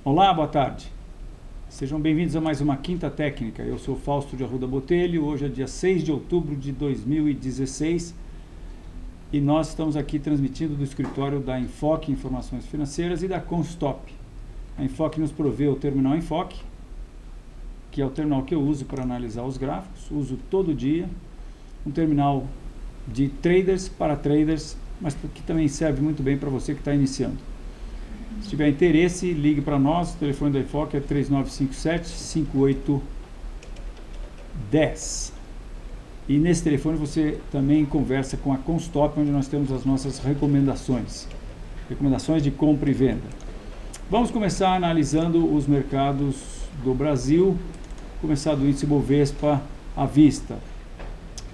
Olá, boa tarde. Sejam bem-vindos a mais uma Quinta Técnica. Eu sou Fausto de Arruda Botelho. Hoje é dia 6 de outubro de 2016 e nós estamos aqui transmitindo do escritório da Enfoque Informações Financeiras e da Constop. A Enfoque nos provê o terminal Enfoque, que é o terminal que eu uso para analisar os gráficos, uso todo dia. Um terminal de traders para traders, mas que também serve muito bem para você que está iniciando. Se tiver interesse, ligue para nós. O telefone da Enfoque é 3957-5810. E nesse telefone você também conversa com a Constop, onde nós temos as nossas recomendações. Recomendações de compra e venda. Vamos começar analisando os mercados do Brasil. Começar do índice Bovespa à vista,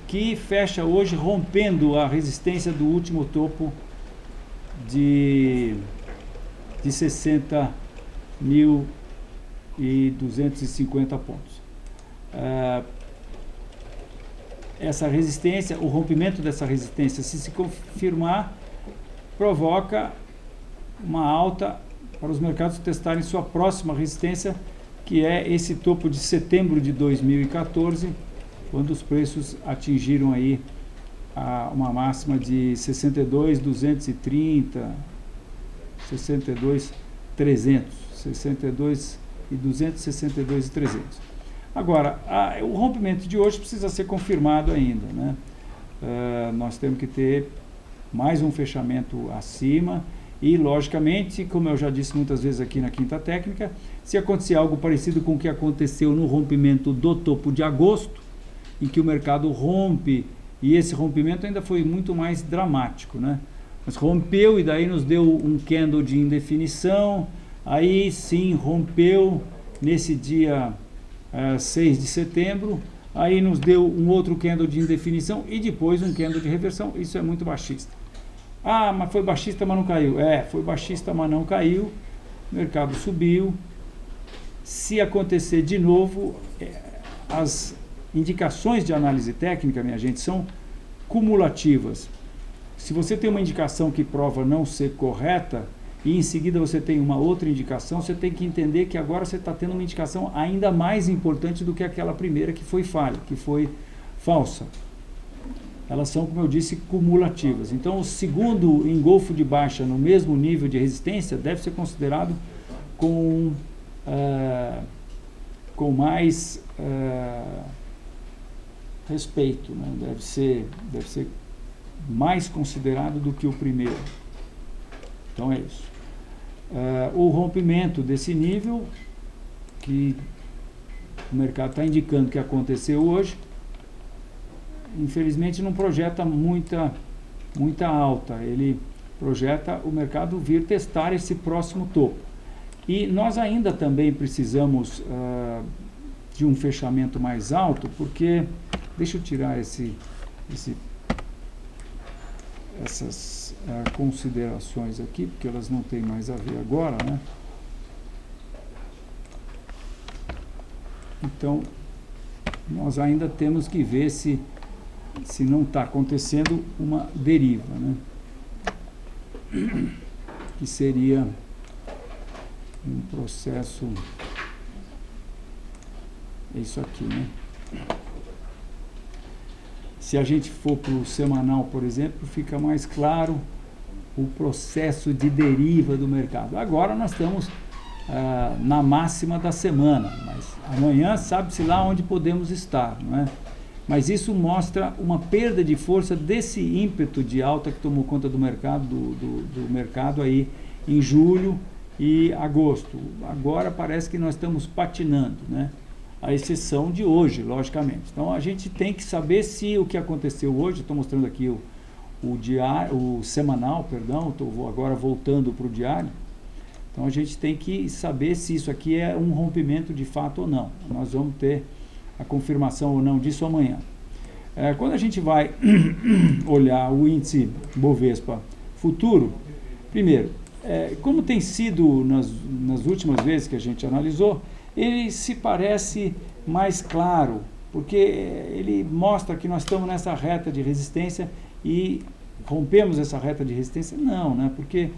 que fecha hoje rompendo a resistência do último topo de 60.250 pontos. Essa resistência, o rompimento dessa resistência, se confirmar, provoca uma alta para os mercados testarem sua próxima resistência, que é esse topo de setembro de 2014, quando os preços atingiram aí uma máxima de 62.230, 62.300, 62.200, 62.300. Agora, o rompimento de hoje precisa ser confirmado ainda, né? Nós temos que ter mais um fechamento acima e, logicamente, como eu já disse muitas vezes aqui na Quinta Técnica, se acontecer algo parecido com o que aconteceu no rompimento do topo de agosto, em que o mercado rompe, e esse rompimento ainda foi muito mais dramático, né? Mas rompeu e daí nos deu um candle de indefinição, aí sim rompeu nesse dia 6 de setembro, aí nos deu um outro candle de indefinição e depois um candle de reversão. Isso é muito baixista. Ah, mas foi baixista, mas não caiu. Foi baixista, mas não caiu. O mercado subiu. Se acontecer de novo, as indicações de análise técnica, minha gente, são cumulativas. Se você tem uma indicação que prova não ser correta e em seguida você tem uma outra indicação, você tem que entender que agora você está tendo uma indicação ainda mais importante do que aquela primeira que foi falha, que foi falsa. Elas são, como eu disse, cumulativas. Então, o segundo engolfo de baixa no mesmo nível de resistência deve ser considerado com mais respeito, né? Deve ser mais considerado do que o primeiro. Então é isso. O rompimento desse nível, que o mercado está indicando que aconteceu hoje, infelizmente não projeta muita alta. Ele projeta o mercado vir testar esse próximo topo. E nós ainda também precisamos de um fechamento mais alto, porque, deixa eu tirar essas considerações aqui, porque elas não têm mais a ver agora, né? Então, nós ainda temos que ver se não está acontecendo uma deriva, né? Que seria um processo, é isso aqui, né? Se a gente for para o semanal, por exemplo, fica mais claro o processo de deriva do mercado. Agora nós estamos na máxima da semana, mas amanhã sabe-se lá onde podemos estar, não é? Mas isso mostra uma perda de força desse ímpeto de alta que tomou conta do mercado, do mercado aí em julho e agosto. Agora parece que nós estamos patinando, né? A exceção de hoje, logicamente. Então a gente tem que saber se o que aconteceu hoje, estou mostrando aqui o semanal, perdão, estou agora voltando para o diário. Então a gente tem que saber se isso aqui é um rompimento de fato ou não. Nós vamos ter a confirmação ou não disso amanhã. Quando a gente vai olhar o índice Bovespa futuro, primeiro, como tem sido nas últimas vezes que a gente analisou, ele se parece mais claro, porque ele mostra que nós estamos nessa reta de resistência e rompemos essa reta de resistência. Não, né? Porque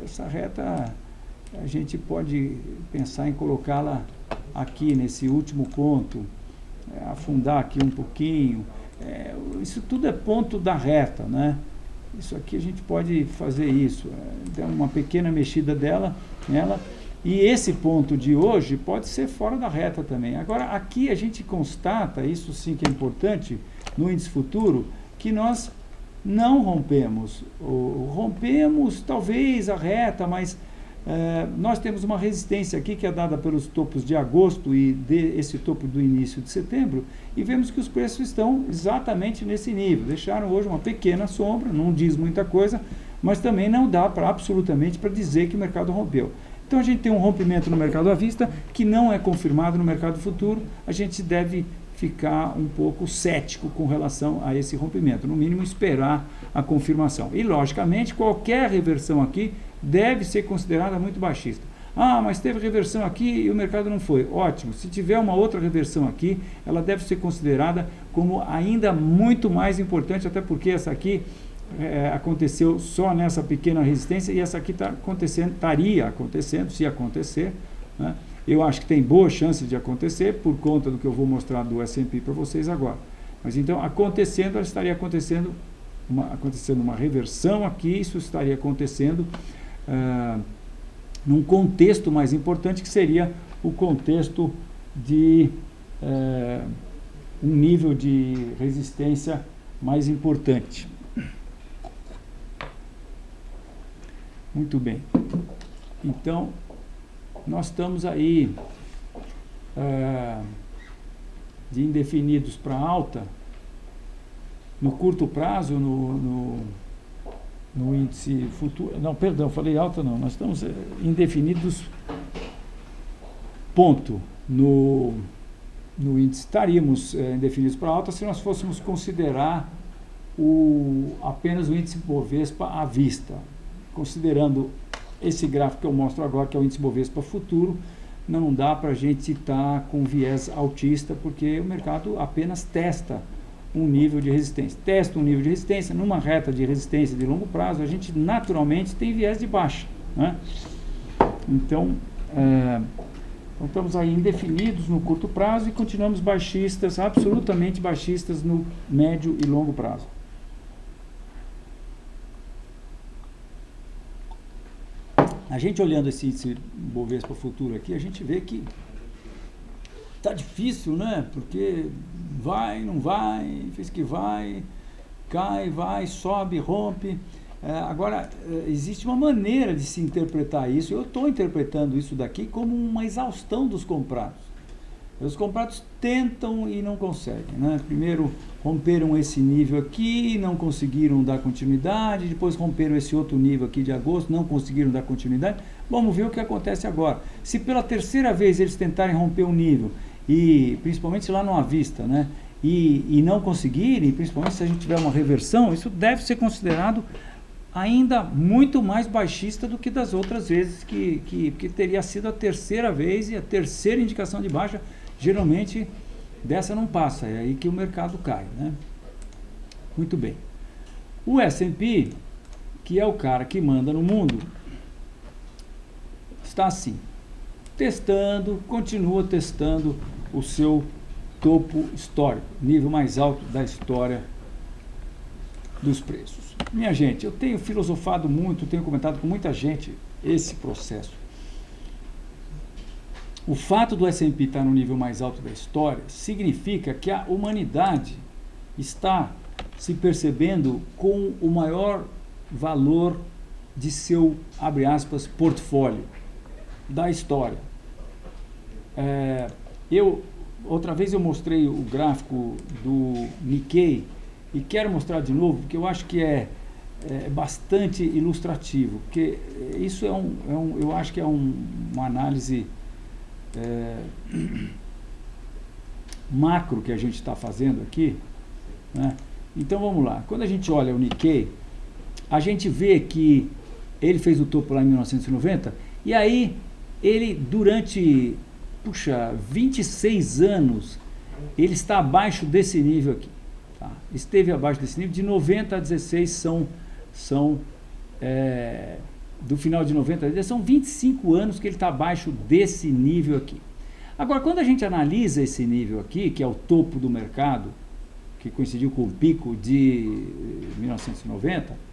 essa reta a gente pode pensar em colocá-la aqui nesse último ponto, afundar aqui um pouquinho. Isso tudo é ponto da reta, né? Isso aqui a gente pode fazer isso, dar uma pequena mexida nela, e esse ponto de hoje pode ser fora da reta também. Agora, aqui a gente constata, isso sim que é importante, no índice futuro, que nós não rompemos, ou rompemos talvez a reta, mas nós temos uma resistência aqui que é dada pelos topos de agosto e esse topo do início de setembro, e vemos que os preços estão exatamente nesse nível. Deixaram hoje uma pequena sombra, não diz muita coisa, mas também não dá absolutamente para dizer que o mercado rompeu. Então a gente tem um rompimento no mercado à vista que não é confirmado no mercado futuro. A gente deve ficar um pouco cético com relação a esse rompimento, no mínimo esperar a confirmação. E logicamente qualquer reversão aqui deve ser considerada muito baixista. Mas teve reversão aqui e o mercado não foi. Ótimo, se tiver uma outra reversão aqui, ela deve ser considerada como ainda muito mais importante, até porque essa aqui aconteceu só nessa pequena resistência, e essa aqui estaria acontecendo, se acontecer, né? Eu acho que tem boa chance de acontecer, por conta do que eu vou mostrar do S&P para vocês agora. Mas então, acontecendo, ela estaria acontecendo uma reversão aqui, isso estaria acontecendo num contexto mais importante, que seria o contexto de um nível de resistência mais importante. Muito bem. Então, nós estamos aí de indefinidos para alta, no curto prazo, no índice futuro. Não, perdão, falei alta não. Nós estamos indefinidos, ponto, no índice. Estaríamos indefinidos para alta se nós fôssemos considerar apenas o índice Bovespa à vista. Considerando esse gráfico que eu mostro agora, que é o índice Bovespa futuro, não dá para a gente estar com viés altista, porque o mercado apenas testa um nível de resistência. Testa um nível de resistência, numa reta de resistência de longo prazo, a gente naturalmente tem viés de baixa, né? Então, estamos aí indefinidos no curto prazo e continuamos baixistas, absolutamente baixistas no médio e longo prazo. A gente olhando esse índice Bovespa futuro aqui, a gente vê que está difícil, né? Porque vai, não vai, fez que vai, cai, vai, sobe, rompe. Agora, existe uma maneira de se interpretar isso. Eu estou interpretando isso daqui como uma exaustão dos comprados. Os comprados tentam e não conseguem, né? Primeiro romperam esse nível aqui, não conseguiram dar continuidade, depois romperam esse outro nível aqui de agosto, não conseguiram dar continuidade. Vamos ver o que acontece agora. Se pela terceira vez eles tentarem romper um nível, e principalmente lá no à vista, né? E não conseguirem, principalmente se a gente tiver uma reversão, isso deve ser considerado ainda muito mais baixista do que das outras vezes, que teria sido a terceira vez, e a terceira indicação de baixa, geralmente dessa não passa, é aí que o mercado cai, né? Muito bem. O S&P, que é o cara que manda no mundo, está assim, testando, continua testando o seu topo histórico, nível mais alto da história dos preços. Minha gente, eu tenho filosofado muito, tenho comentado com muita gente esse processo. O fato do S&P estar no nível mais alto da história significa que a humanidade está se percebendo com o maior valor de seu, abre aspas, portfólio da história. Outra vez eu mostrei o gráfico do Nikkei e quero mostrar de novo, porque eu acho que é bastante ilustrativo, porque isso eu acho que é uma análise macro que a gente está fazendo aqui, né? Então vamos lá, quando a gente olha o Nikkei, a gente vê que ele fez o topo lá em 1990, e aí ele durante 26 anos ele está abaixo desse nível aqui, tá? Esteve abaixo desse nível, de 90 a 16 são do final de 90, são 25 anos que ele está abaixo desse nível aqui. Agora, quando a gente analisa esse nível aqui, que é o topo do mercado, que coincidiu com o pico de 1990,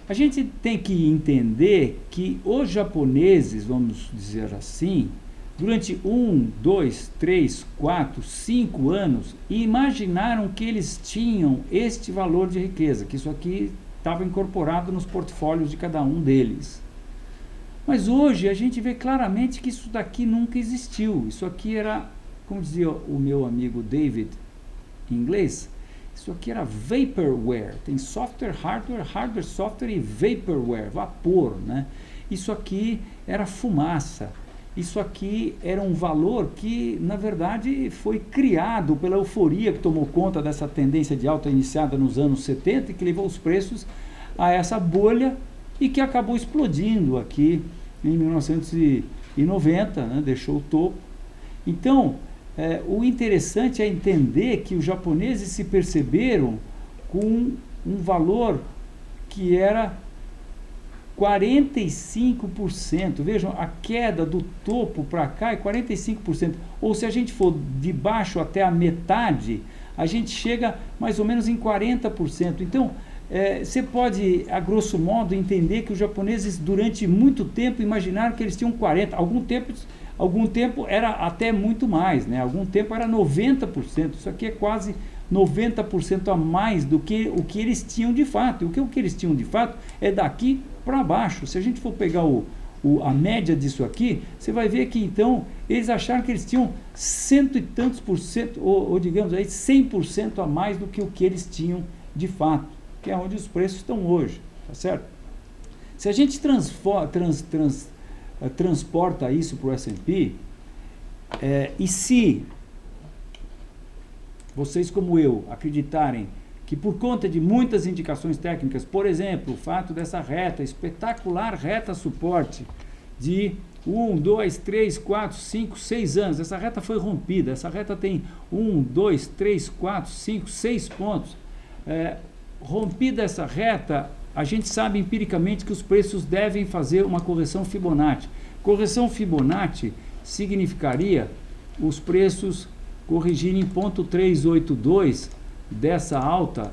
a gente tem que entender que os japoneses, vamos dizer assim, durante 1, 2, 3, 4, 5 anos, imaginaram que eles tinham este valor de riqueza, que isso aqui estava incorporado nos portfólios de cada um deles. Mas hoje a gente vê claramente que isso daqui nunca existiu. Isso aqui era, como dizia o meu amigo David, em inglês, isso aqui era vaporware. Tem software, hardware, software e vaporware, vapor, né? Isso aqui era fumaça. Isso aqui era um valor que, na verdade, foi criado pela euforia que tomou conta dessa tendência de alta iniciada nos anos 70 e que levou os preços a essa bolha e que acabou explodindo aqui em 1990, né? Deixou o topo. Então, o interessante é entender que os japoneses se perceberam com um valor que era 45%. Vejam, a queda do topo para cá é 45%. Ou se a gente for de baixo até a metade, a gente chega mais ou menos em 40%. Então, você pode, a grosso modo, entender que os japoneses, durante muito tempo, imaginaram que eles tinham 40%. Algum tempo era até muito mais, né? Algum tempo era 90%. Isso aqui é quase 90% a mais do que o que eles tinham de fato. E o que eles tinham de fato é daqui para baixo. Se a gente for pegar a média disso aqui, você vai ver que então eles acharam que eles tinham cento e tantos por cento, ou digamos aí 100% a mais do que o que eles tinham de fato, que é onde os preços estão hoje, tá certo? Se a gente transporta isso para o S&P, e se vocês como eu acreditarem que por conta de muitas indicações técnicas, por exemplo, o fato dessa reta, espetacular reta suporte de 1, 2, 3, 4, 5, 6 anos, essa reta foi rompida, essa reta tem 1, 2, 3, 4, 5, 6 pontos, rompida essa reta, a gente sabe empiricamente que os preços devem fazer uma correção Fibonacci. Correção Fibonacci significaria os preços corrigirem em 0,382 dessa alta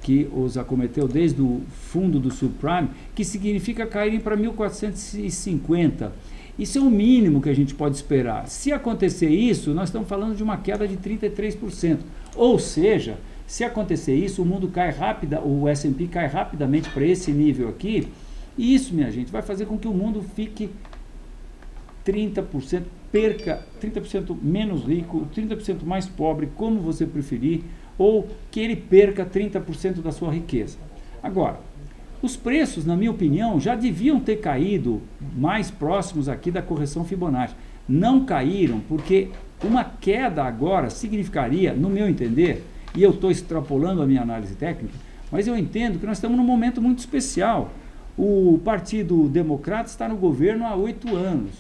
que os acometeu desde o fundo do subprime, que significa caírem para 1.450. Isso é o mínimo que a gente pode esperar. Se acontecer isso, nós estamos falando de uma queda de 33%. Ou seja, se acontecer isso, o mundo cai o S&P cai rapidamente para esse nível aqui, e isso, minha gente, vai fazer com que o mundo fique 30%, perca 30% menos rico, 30% mais pobre, como você preferir, ou que ele perca 30% da sua riqueza. Agora, os preços, na minha opinião, já deviam ter caído mais próximos aqui da correção Fibonacci. Não caíram, porque uma queda agora significaria, no meu entender, e eu estou extrapolando a minha análise técnica, mas eu entendo que nós estamos num momento muito especial. O Partido Democrata está no governo há 8 anos,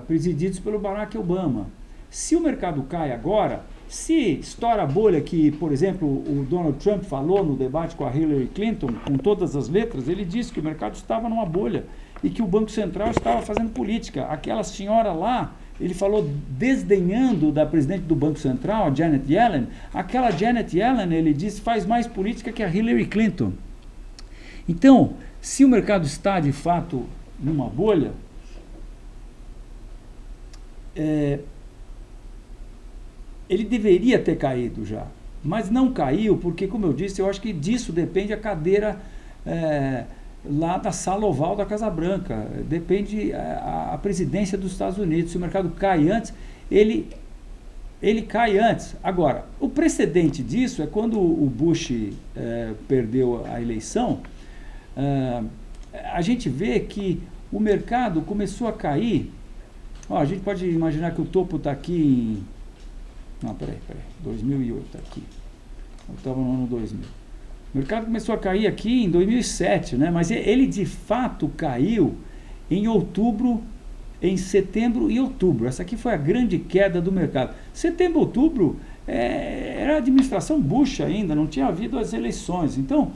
presididos pelo Barack Obama. Se o mercado cai agora, se estoura a bolha que, por exemplo, o Donald Trump falou no debate com a Hillary Clinton, com todas as letras, ele disse que o mercado estava numa bolha e que o Banco Central estava fazendo política. Aquela senhora lá, ele falou desdenhando da presidente do Banco Central, a Janet Yellen. Aquela Janet Yellen, ele disse, faz mais política que a Hillary Clinton. Então, se o mercado está de fato numa bolha, ele deveria ter caído já, mas não caiu porque, como eu disse, eu acho que disso depende a cadeira lá da sala oval da Casa Branca, depende a presidência dos Estados Unidos. Se o mercado cai antes, ele cai antes. Agora, o precedente disso é quando o Bush perdeu a eleição, a gente vê que o mercado começou a cair. A gente pode imaginar que o topo está aqui em... Não, peraí, 2008 está aqui. Eu estava no ano 2000. O mercado começou a cair aqui em 2007, né? Mas ele de fato caiu em outubro, em setembro e outubro. Essa aqui foi a grande queda do mercado. Setembro, outubro, era a administração Bush ainda, não tinha havido as eleições. Então,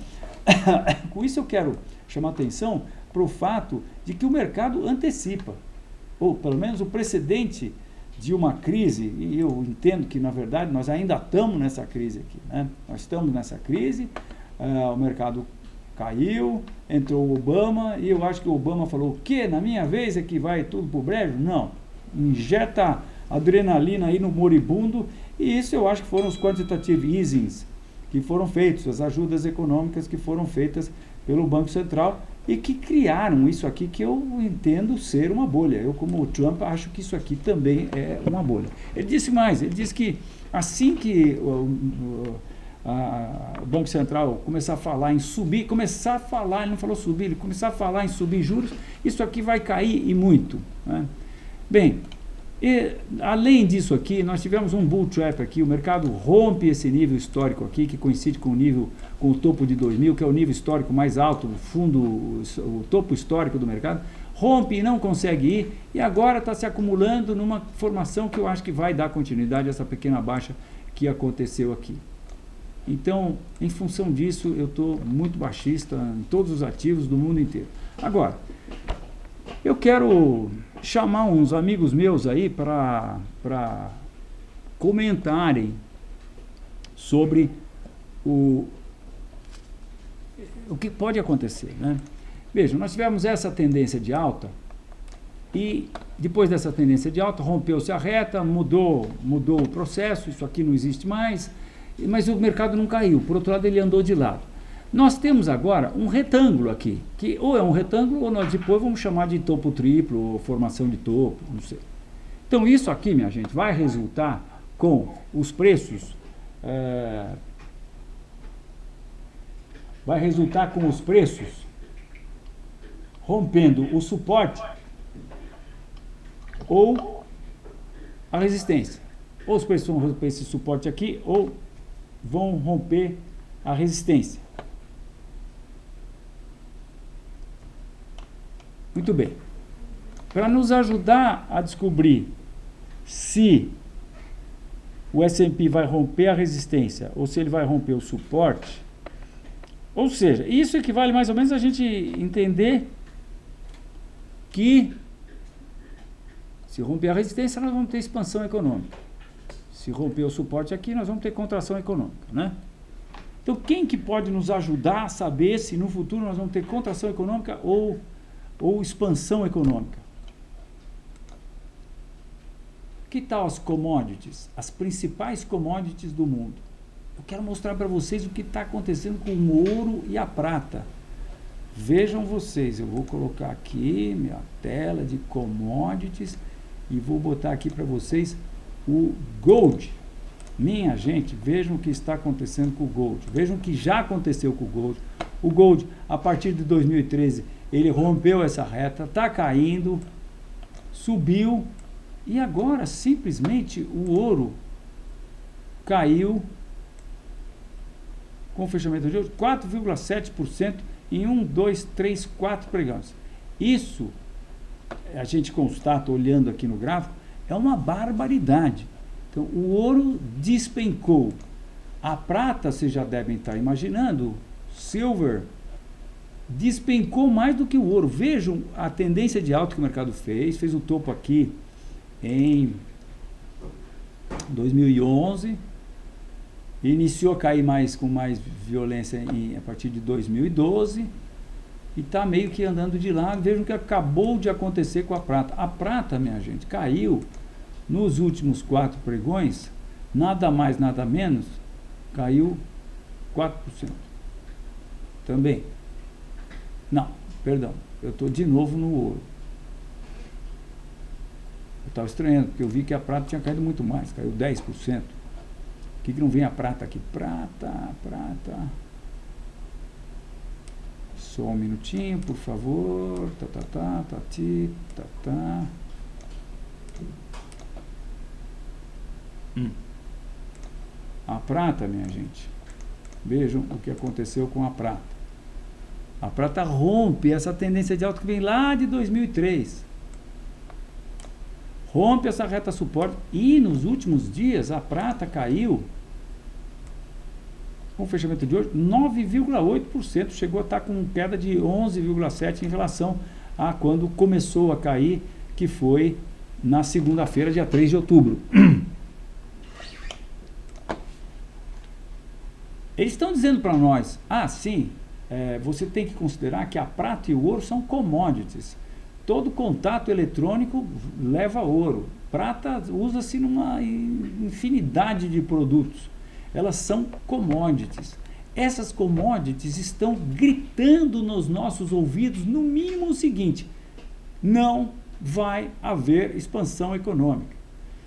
com isso eu quero chamar a atenção para o fato de que o mercado antecipa, ou pelo menos o precedente de uma crise, e eu entendo que, na verdade, nós ainda estamos nessa crise aqui, né? Nós estamos nessa crise, o mercado caiu, entrou o Obama, e eu acho que o Obama falou, o quê? Na minha vez é que vai tudo pro brejo? Não, injeta adrenalina aí no moribundo, e isso eu acho que foram os quantitative easings que foram feitos, as ajudas econômicas que foram feitas pelo Banco Central, e que criaram isso aqui que eu entendo ser uma bolha. Eu, como o Trump, acho que isso aqui também é uma bolha. Ele disse mais, ele disse que assim que o Banco Central começar a falar em subir, ele não falou subir, ele começar a falar em subir juros, isso aqui vai cair e muito, né? Bem, e, além disso aqui, nós tivemos um bull trap aqui, o mercado rompe esse nível histórico aqui, que coincide com o topo de 2000, que é o nível histórico mais alto, o topo histórico do mercado, rompe e não consegue ir, e agora está se acumulando numa formação que eu acho que vai dar continuidade a essa pequena baixa que aconteceu aqui. Então, em função disso, eu estou muito baixista em todos os ativos do mundo inteiro. Agora, eu quero chamar uns amigos meus aí para comentarem sobre o que pode acontecer, né? Vejam, nós tivemos essa tendência de alta e depois dessa tendência de alta rompeu-se a reta, mudou o processo, isso aqui não existe mais, mas o mercado não caiu, por outro lado ele andou de lado. Nós temos agora um retângulo aqui, que ou é um retângulo ou nós depois vamos chamar de topo triplo ou formação de topo, não sei. Então isso aqui, minha gente, vai resultar com os preços, rompendo o suporte ou a resistência. Ou os preços vão romper esse suporte aqui ou vão romper a resistência. Muito bem. Para nos ajudar a descobrir se o S&P vai romper a resistência ou se ele vai romper o suporte, ou seja, isso equivale mais ou menos a gente entender que se romper a resistência nós vamos ter expansão econômica. Se romper o suporte aqui nós vamos ter contração econômica, né? Então quem que pode nos ajudar a saber se no futuro nós vamos ter contração econômica ou expansão econômica? Que tal as commodities? As principais commodities do mundo. Eu quero mostrar para vocês o que está acontecendo com o ouro e a prata. Vejam vocês, eu vou colocar aqui minha tela de commodities e vou botar aqui para vocês o gold. Minha gente, vejam o que está acontecendo com o gold. Vejam o que já aconteceu com o gold. O gold, a partir de 2013, ele rompeu essa reta, está caindo, subiu, e agora, simplesmente, o ouro caiu, com o fechamento de hoje, 4,7% em 1, 2, 3, 4 pregões. Isso, a gente constata, olhando aqui no gráfico, é uma barbaridade. Então, o ouro despencou. A prata, vocês já devem estar imaginando, silver, despencou mais do que o ouro. Vejam a tendência de alta que o mercado fez o topo aqui em 2011, iniciou a cair com mais violência a partir de 2012 e está meio que andando de lado. Vejam o que acabou de acontecer com a prata. A prata, minha gente, caiu nos últimos 4 pregões, nada mais, nada menos, caiu 4%. Também. Não, perdão, eu estou de novo no ouro. Eu estava estranhando, porque eu vi que a prata tinha caído muito mais, caiu 10%. Por que não vem a prata aqui? Prata. Só um minutinho, por favor. A prata, minha gente, vejam o que aconteceu com a prata. A prata rompe essa tendência de alta que vem lá de 2003. Rompe essa reta suporte e nos últimos dias a prata caiu com o fechamento de hoje, 9,8%, chegou a estar com queda de 11,7% em relação a quando começou a cair, que foi na segunda-feira, dia 3 de outubro. Eles estão dizendo para nós, sim, você tem que considerar que a prata e o ouro são commodities. Todo contato eletrônico leva ouro. Prata usa-se numa infinidade de produtos. Elas são commodities. Essas commodities estão gritando nos nossos ouvidos, no mínimo o seguinte: não vai haver expansão econômica.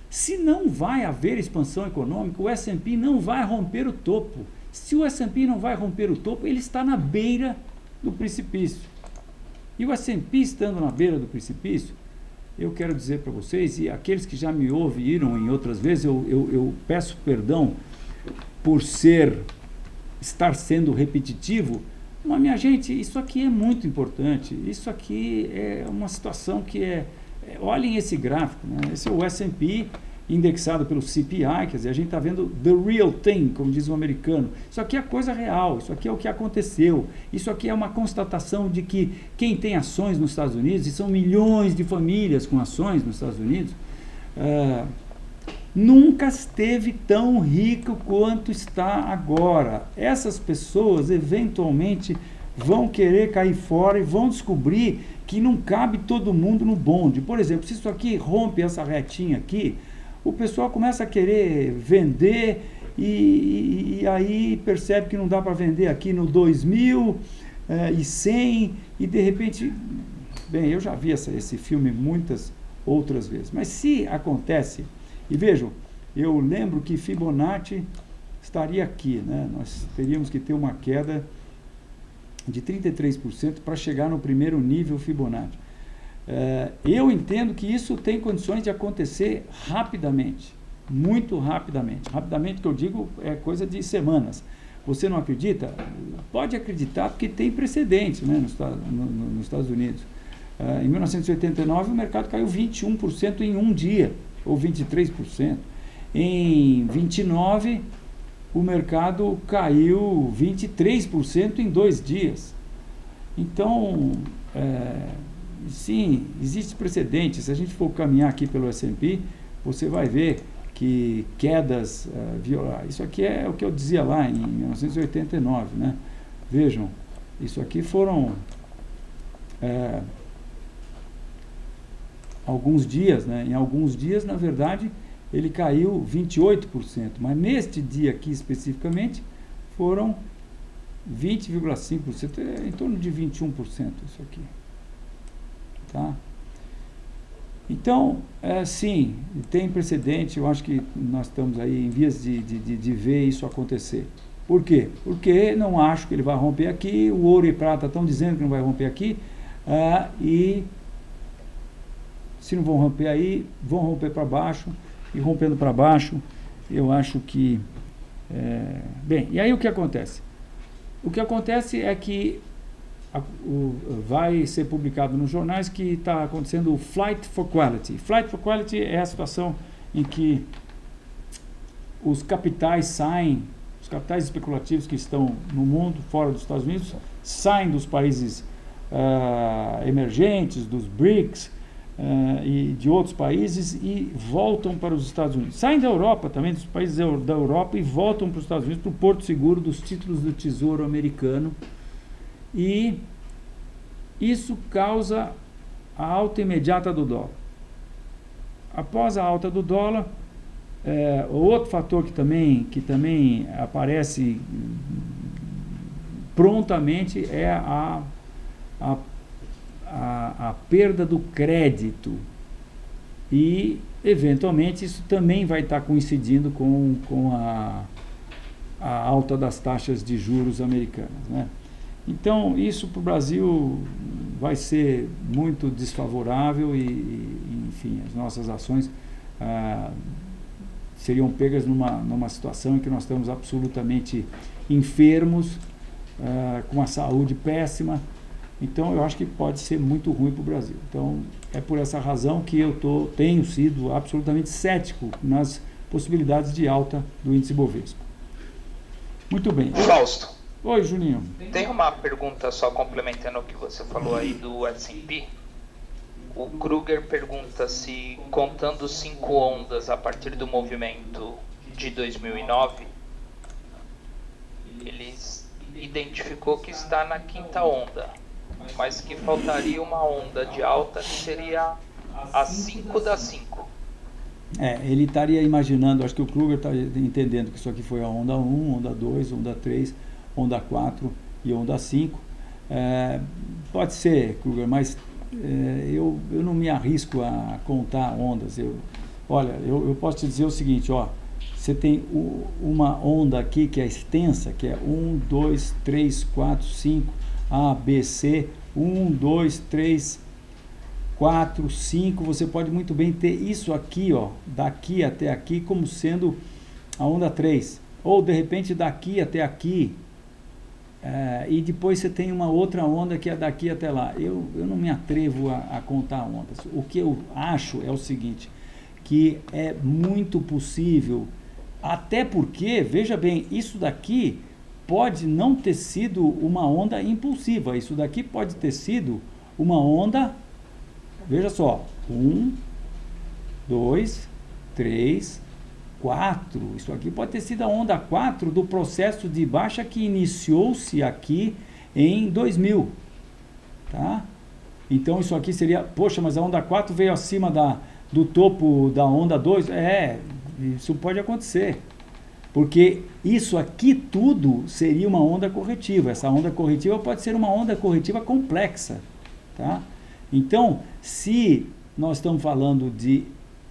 Se não vai haver expansão econômica, o S&P não vai romper o topo. Se o S&P não vai romper o topo, ele está na beira do precipício. E o S&P estando na beira do precipício, eu quero dizer para vocês, e aqueles que já me ouviram em outras vezes, eu peço perdão por estar sendo repetitivo, mas, minha gente, isso aqui é muito importante. Isso aqui é uma situação que olhem esse gráfico, né? Esse é o S&P indexado pelo CPI, quer dizer, a gente está vendo the real thing, como diz o americano. Isso aqui é coisa real, isso aqui é o que aconteceu. Isso aqui é uma constatação de que quem tem ações nos Estados Unidos, e são milhões de famílias com ações nos Estados Unidos, nunca esteve tão rico quanto está agora. Essas pessoas eventualmente vão querer cair fora e vão descobrir que não cabe todo mundo no bonde. Por exemplo, se isso aqui rompe essa retinha aqui, o pessoal começa a querer vender e aí percebe que não dá para vender aqui no 2100 e de repente, bem, eu já vi esse filme muitas outras vezes, mas se acontece, e vejam, eu lembro que Fibonacci estaria aqui, né? Nós teríamos que ter uma queda de 33% para chegar no primeiro nível Fibonacci. Eu entendo que isso tem condições de acontecer rapidamente, muito rapidamente. Rapidamente, que eu digo, é coisa de semanas. Você não acredita? Pode acreditar, porque tem precedentes, né, nos Estados Unidos. Em 1989, o mercado caiu 21% em um dia, ou 23%. Em 29, o mercado caiu 23% em 2 dias. Então, sim, existe precedente. Se a gente for caminhar aqui pelo S&P, você vai ver que quedas isso aqui é o que eu dizia lá em 1989, né? Vejam, isso aqui foram alguns dias, né? Em alguns dias, na verdade, ele caiu 28%, mas neste dia aqui especificamente foram 20,5%, em torno de 21% isso aqui. Tá? Então, sim, tem precedente, eu acho que nós estamos aí em vias de ver isso acontecer. Por quê? Porque não acho que ele vai romper aqui, o ouro e prata estão dizendo que não vai romper aqui, e se não vão romper aí, vão romper para baixo, e rompendo para baixo, eu acho que... bem, e aí o que acontece? O que acontece é que vai ser publicado nos jornais que está acontecendo o Flight for Quality. Flight for Quality é a situação em que os capitais saem, os capitais especulativos que estão no mundo, fora dos Estados Unidos, saem dos países emergentes, dos BRICS, e de outros países e voltam para os Estados Unidos. Saem da Europa também, dos países da Europa, e voltam para os Estados Unidos, para o porto seguro dos títulos do Tesouro americano. E isso causa a alta imediata do dólar. Após a alta do dólar, outro fator que também aparece prontamente é a perda do crédito. E, eventualmente, isso também vai estar coincidindo com a alta das taxas de juros americanas, né? Então, isso para o Brasil vai ser muito desfavorável e, enfim, as nossas ações seriam pegas numa situação em que nós estamos absolutamente enfermos, com a saúde péssima. Então, eu acho que pode ser muito ruim para o Brasil. Então, é por essa razão que eu tenho sido absolutamente cético nas possibilidades de alta do índice Bovespa. Muito bem. Fausto, Oi, Juninho. tem uma pergunta só complementando o que você falou aí do S&P. O Kruger pergunta se, contando 5 ondas a partir do movimento de 2009, ele identificou que está na 5ª onda, mas que faltaria uma onda de alta que seria a 5 das 5. Ele estaria imaginando, acho que o Kruger está entendendo que isso aqui foi a onda 1, onda 2, onda 3, onda 4 e onda 5. Pode ser, Kruger, mas eu não me arrisco a contar ondas. Olha, eu posso te dizer o seguinte, ó, você tem uma onda aqui que é extensa, que é 1, 2, 3, 4, 5, A, B, C, 1, 2, 3, 4, 5, você pode muito bem ter isso aqui, ó, daqui até aqui, como sendo a onda 3, ou de repente daqui até aqui, e depois você tem uma outra onda que é daqui até lá. Eu não me atrevo a contar ondas. O que eu acho é o seguinte, que é muito possível, até porque, veja bem, isso daqui pode não ter sido uma onda impulsiva, isso daqui pode ter sido uma onda, veja só, 1, 2, 3, 4, isso aqui pode ter sido a onda 4 do processo de baixa que iniciou-se aqui em 2000, tá? Então isso aqui seria, poxa, mas a onda 4 veio acima do topo da onda 2, isso pode acontecer, porque isso aqui tudo seria uma onda corretiva, essa onda corretiva pode ser uma onda corretiva complexa, tá? Então, se nós estamos falando de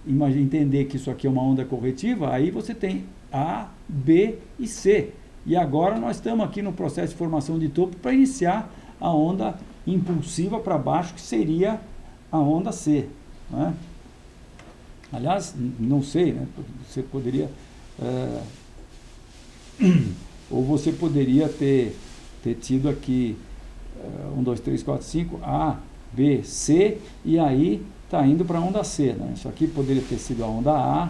entender que isso aqui é uma onda corretiva, aí você tem A, B e C. E agora nós estamos aqui no processo de formação de topo para iniciar a onda impulsiva para baixo, que seria a onda C, né? Aliás, não sei, né? Você poderia... ou você poderia ter tido aqui 1, 2, 3, 4, 5, A, B, C, e aí está indo para a onda C, né? Isso aqui poderia ter sido a onda A,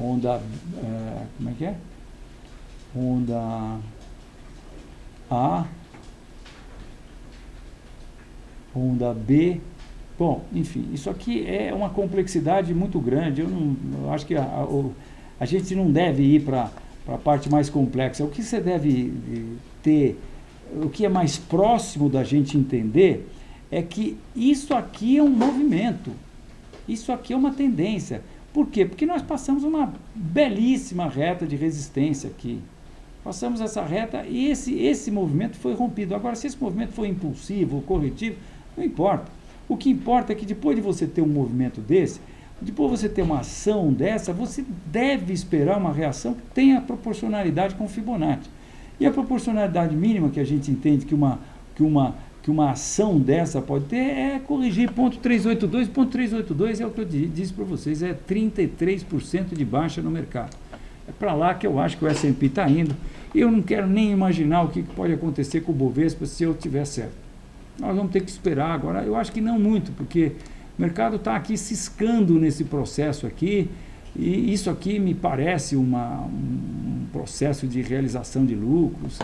onda, como é que é? Onda A, onda B. Bom, enfim, isso aqui é uma complexidade muito grande. Eu acho que a gente não deve ir para a parte mais complexa. O que você deve ter, o que é mais próximo da gente entender é que isso aqui é um movimento, isso aqui é uma tendência. Por quê? Porque nós passamos uma belíssima reta de resistência aqui. Passamos essa reta e esse movimento foi rompido. Agora, se esse movimento foi impulsivo ou corretivo, não importa. O que importa é que depois de você ter um movimento desse, depois de você ter uma ação dessa, você deve esperar uma reação que tenha proporcionalidade com Fibonacci. E a proporcionalidade mínima que a gente entende que uma ação dessa pode ter é corrigir ponto 382. Ponto 382 é o que eu disse para vocês, é 33% de baixa no mercado. É para lá que eu acho que o S&P está indo. Eu não quero nem imaginar o que pode acontecer com o Bovespa se eu tiver certo. Nós vamos ter que esperar agora. Eu acho que não muito, porque o mercado está aqui ciscando nesse processo aqui, e isso aqui me parece um processo de realização de lucros.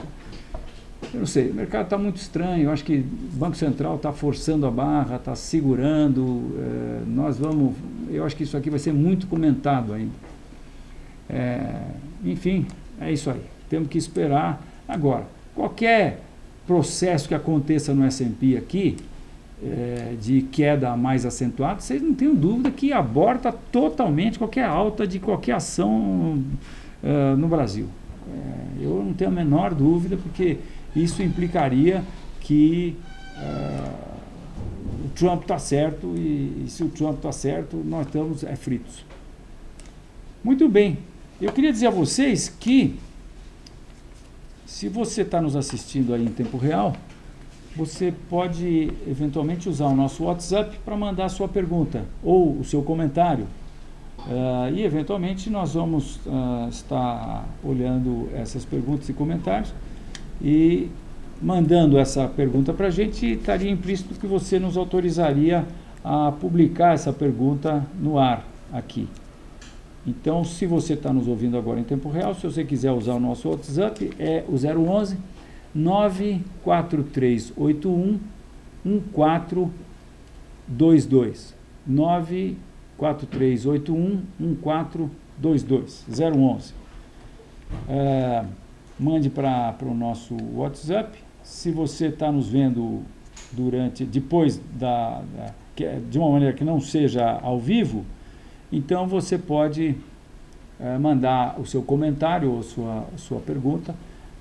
Eu não sei, o mercado está muito estranho. Eu acho que o Banco Central está forçando a barra, está segurando. Eu acho que isso aqui vai ser muito comentado ainda. Enfim, é isso aí. Temos que esperar. Agora, qualquer processo que aconteça no S&P aqui, de queda mais acentuada, vocês não tenham dúvida que aborta totalmente qualquer alta de qualquer ação no Brasil. Eu não tenho a menor dúvida, porque isso implicaria que o Trump está certo, e se o Trump está certo, nós estamos fritos. Muito bem, eu queria dizer a vocês que, se você está nos assistindo aí em tempo real, você pode eventualmente usar o nosso WhatsApp para mandar a sua pergunta ou o seu comentário. E eventualmente nós vamos estar olhando essas perguntas e comentários e mandando essa pergunta para a gente. Estaria implícito que você nos autorizaria a publicar essa pergunta no ar aqui. Então, se você está nos ouvindo agora em tempo real, se você quiser usar o nosso WhatsApp, é o 011 94381 1422. 94381 1422. 011. Mande para o nosso WhatsApp. Se você está nos vendo depois de uma maneira que não seja ao vivo, então você pode mandar o seu comentário ou sua pergunta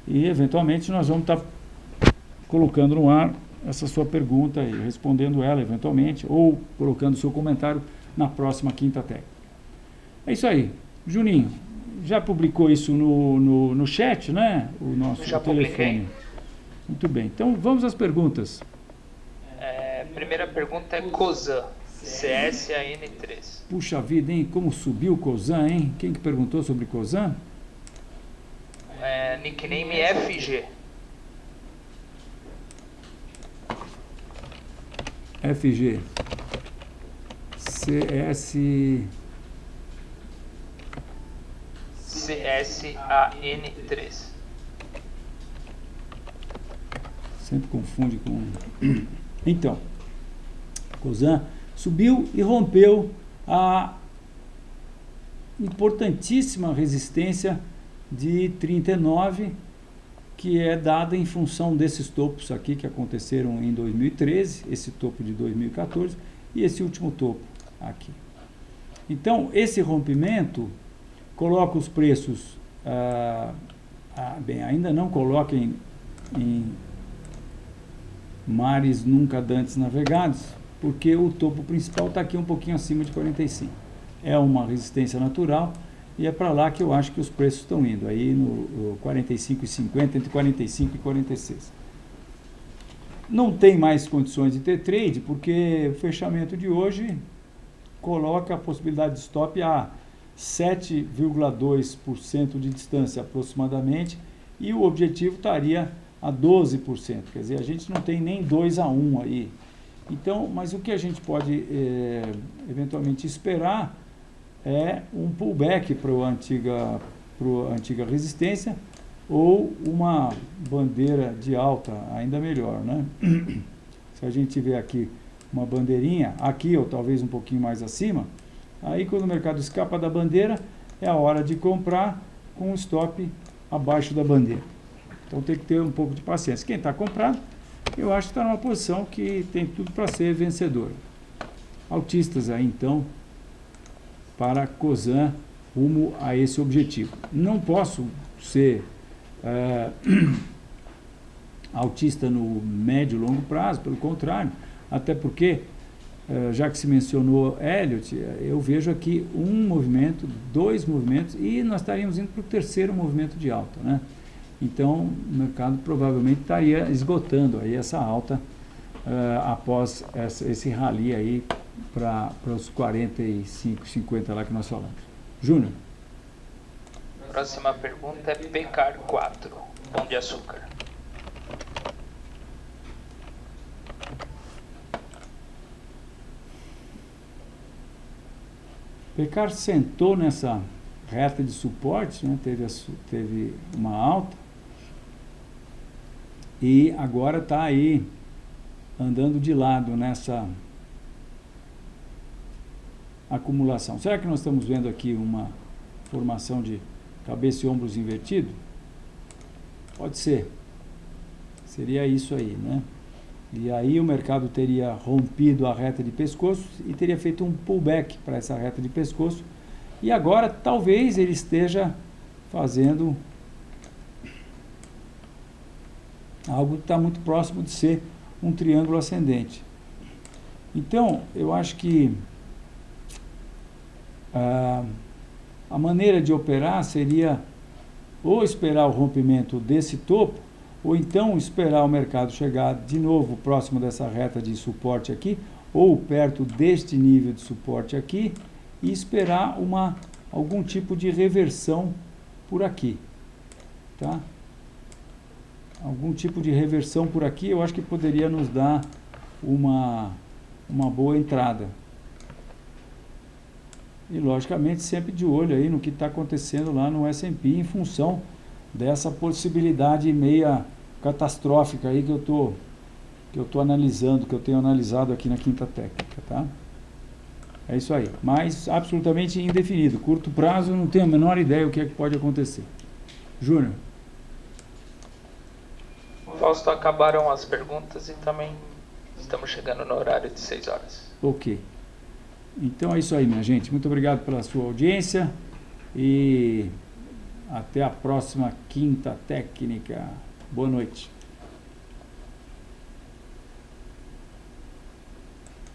e eventualmente nós vamos estar colocando no ar essa sua pergunta e respondendo ela eventualmente, ou colocando o seu comentário na próxima Quinta Técnica. É isso aí. Juninho, já publicou isso no chat, né? O nosso já telefone. Publiquei. Muito bem. Então vamos às perguntas. Primeira pergunta é COSAN, CSAN3. Puxa vida, hein? Como subiu o COSAN, hein? Quem que perguntou sobre COSAN? Nickname FG. FG. CSAN3. Sempre confunde com... Então, COSAN subiu e rompeu a importantíssima resistência de 39, que é dada em função desses topos aqui que aconteceram em 2013, esse topo de 2014 e esse último topo aqui. Então, esse rompimento coloca os preços, bem, ainda não coloca em mares nunca dantes navegados, porque o topo principal está aqui um pouquinho acima de 45. É uma resistência natural e é para lá que eu acho que os preços estão indo, aí no 45,50, entre 45 e 46. Não tem mais condições de ter trade, porque o fechamento de hoje coloca a possibilidade de stop a 7,2% de distância aproximadamente, e o objetivo estaria a 12%, quer dizer, a gente não tem nem 2-1 aí. Então, mas o que a gente pode eventualmente esperar é um pullback para a antiga resistência, ou uma bandeira de alta, ainda melhor, né? Se a gente tiver aqui uma bandeirinha, aqui ou talvez um pouquinho mais acima, aí quando o mercado escapa da bandeira, é a hora de comprar com o stop abaixo da bandeira. Então tem que ter um pouco de paciência. Quem está comprado, eu acho que está numa posição que tem tudo para ser vencedora. Altistas aí então, para COSAN, rumo a esse objetivo. Não posso ser altista no médio e longo prazo, pelo contrário, até porque, já que se mencionou Elliott, eu vejo aqui um movimento, dois movimentos, e nós estaríamos indo para o terceiro movimento de alta, né? Então, o mercado provavelmente estaria esgotando aí essa alta após esse rally aí para os 45, 50 lá que nós falamos. Júnior. Próxima pergunta é PECAR 4, Pão de Açúcar. PECAR sentou nessa reta de suporte, né? Teve uma alta e agora está aí andando de lado nessa acumulação. Será que nós estamos vendo aqui uma formação de cabeça e ombros invertido? Pode ser. Seria isso aí, né? E aí o mercado teria rompido a reta de pescoço e teria feito um pullback para essa reta de pescoço. E agora talvez ele esteja fazendo algo que está muito próximo de ser um triângulo ascendente. Então, eu acho que a maneira de operar seria ou esperar o rompimento desse topo, ou então esperar o mercado chegar de novo próximo dessa reta de suporte aqui, ou perto deste nível de suporte aqui, e esperar algum tipo de reversão por aqui, tá? Algum tipo de reversão por aqui, eu acho que poderia nos dar uma boa entrada. E, logicamente, sempre de olho aí no que está acontecendo lá no S&P em função dessa possibilidade meia catastrófica aí que eu tô analisando, que eu tenho analisado aqui na Quinta Técnica, tá? É isso aí. Mas absolutamente indefinido. Curto prazo, não tenho a menor ideia o que é que pode acontecer. Júnior. Fausto, acabaram as perguntas e também estamos chegando no horário de 6 horas. Ok. Então é isso aí, minha gente. Muito obrigado pela sua audiência e até a próxima Quinta Técnica. Boa noite.